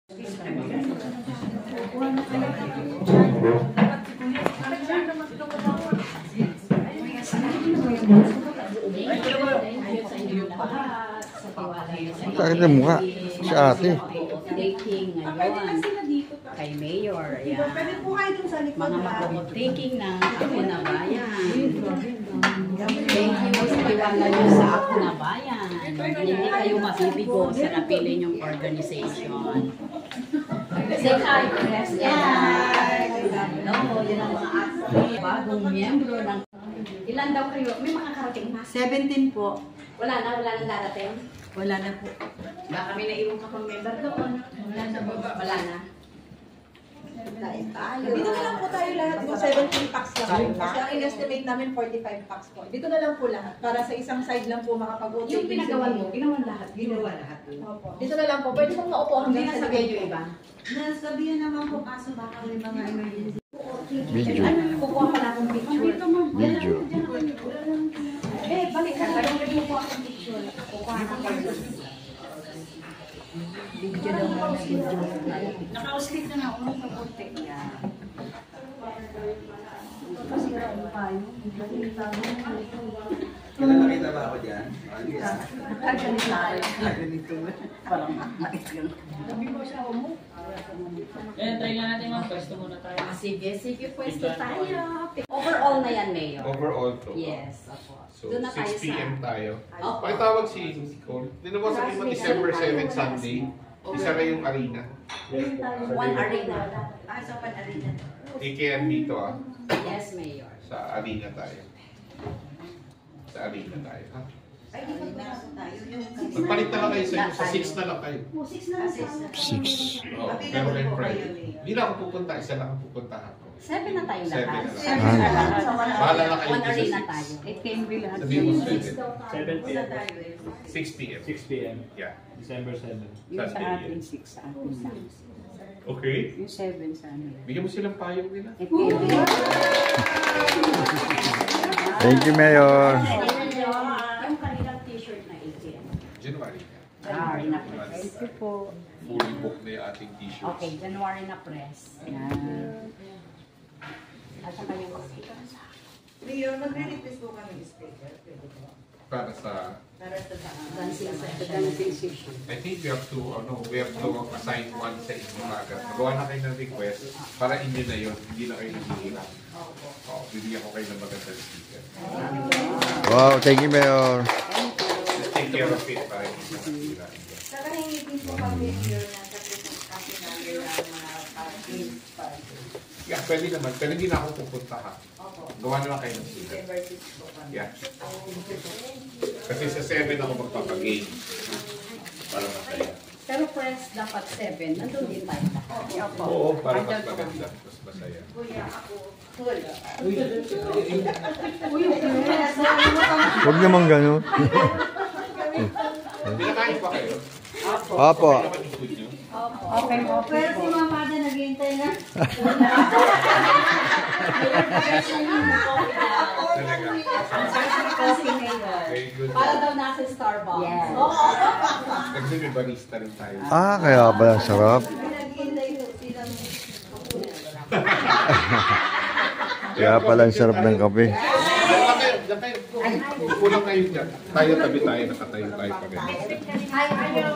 Sakit ang mukha si ate. Taking ngayon kay Mayor. Ayan. Mga mag-taking na ako na bayan. Thank you sa tiwala nyo sa ako na bayan. Hindi kayo mabibigo sa napili nyong organization. Say hi, Chris. Hello, yun ang mga bagong miyembro ng... Ilan daw kayo? May mga karating na? 17 po. Wala nang darating? Wala na po. Baka may naiwan ka pang member doon. Wala na po. Wala na. Dito na lang po tayo lahat po, 17 packs lang. Kasi ang in-estimate namin 45 packs po. Dito na lang po lahat. Para sa isang side lang po makapag-vote. Yung pinagawa mo, ginawa lahat. Ginawa lahat. Opo. Dito na lang po. Pwede pong maupo Hindi hanggang na sa sabihin yung iba. Nasabihan naman po kaso baka may mga emergency. Video. Kukuha pala akong picture. Video. Balik ka na. Kukuha akong picture. Kukuha akong picture. Video daw mo na video. Naka-uslit na na ako ng konti. Kasi ang payo. Kailan nakita ba ako dyan? Ganito. Parang mais lang. Try nga natin mga pwesto muna tayo. Sige, pwesto tayo. Overall na yan, Mayor. Overall to. Yes, ako. So, Doon na tayo 6 p.m. tayo. Opo. Pakitawag si Cole. Tinawag sa mo December 7 Sunday. Isa na yung arena. One arena. Sa pan-arena. AKM dito Yes, Mayor. Sa arena tayo. Sa arena tayo. Ha? Ay, di ba tayo yung Magpalit na lang kayo sa 6 na lang kayo. 6 na lang. 6. Oo, pero kay Friday. Hindi na ako pupunta. Isa lang ang pupuntahan ko. 7 na tayo 7 lahat. na lang. Bahala na kayo One sa arena 6. tayo. It can be lahat. Sabihin mo 7. 7 p.m. 6 p.m. 6 p.m. Yeah. December 7. Yung sa Sunday atin yun. 6 sa atin lang. Okay. Yung 7 sa amin. Bigyan mo silang payong nila. It can be. Thank you, Mayor. Yung kanilang t-shirt na ATM. January. January na Thank press. you po. Fully booked na yung ating t-shirts. Okay, January na press. Yan. At saka yung sticker sa Mayor, magre-request po kami speaker. Pwede po. Para sa... Para sa dancing session. I think we have to assign one sa inyo agad. Magawa na kayo ng request para inyo na yun. Hindi na kayo naghihirap. Bibigyan ko kayo ng magandang sticker. Wow, thank you, Mayor. Just take care of it para hindi na naghihirap. Saka nangingipin po kami Mayor na sa presentasi namin ng mga parties. Yeah, pwede naman. Pero hindi na ako pupunta ha. Gawa na lang kayo ng sticker. December 6 po kami. Yeah. Kasi sa 7 ako magpapag-game. Para masaya. Pero press dapat 7. Nandun din tayo. Oo, para mas maganda. Mas masaya. Kuya, ako. Wala. Huwag naman gano'n. Pinakain pa kayo? Opo. Okay naman yung food nyo? Okay po. Pero si Mama na naghihintay na. Talaga. Very good. Para daw nasa Starbucks. Yes. Kasi may barista rin tayo. Ah, kaya ba? Sarap. Naghihintay po silang Kaya pala ang sarap ng kape. Diyan kayo. Kulang kayo dyan. Tayo tabi tayo. Nakatayo tayo pa rin. Hi, Mayor.